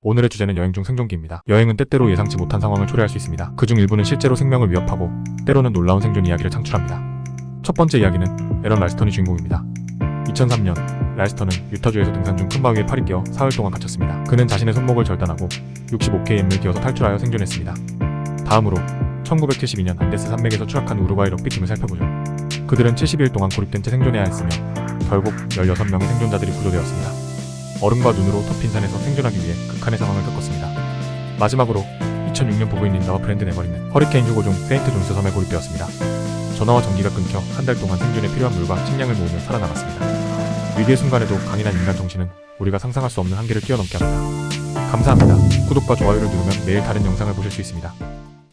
오늘의 주제는 여행 중 생존기입니다. 여행은 때때로 예상치 못한 상황을 초래할 수 있습니다. 그중 일부는 실제로 생명을 위협하고 때로는 놀라운 생존 이야기를 창출합니다. 첫 번째 이야기는 에런 랄스턴이 주인공입니다. 2003년 랄스턴은 유타주에서 등산 중 큰 바위에 팔이 끼어 사흘 동안 갇혔습니다. 그는 자신의 손목을 절단하고 65km을 기어서 탈출하여 생존했습니다. 다음으로 1972년 안데스 산맥에서 추락한 우루과이 럭비팀을 살펴보죠. 그들은 70일 동안 고립된 채 생존해야 했으며 결국 16명의 생존자들이 구조되었습니다. 얼음과 눈으로 덮인 산에서 생존하기 위해 극한의 상황을 겪었습니다. 마지막으로 2006년 보그인 린다와 브랜든 에버리는 허리케인 휴고 중 세인트 존스 섬에 고립되었습니다. 전화와 전기가 끊겨 한 달 동안 생존에 필요한 물과 식량을 모으며 살아남았습니다. 위기의 순간에도 강인한 인간 정신은 우리가 상상할 수 없는 한계를 뛰어넘게 합니다. 감사합니다. 구독과 좋아요를 누르면 매일 다른 영상을 보실 수 있습니다.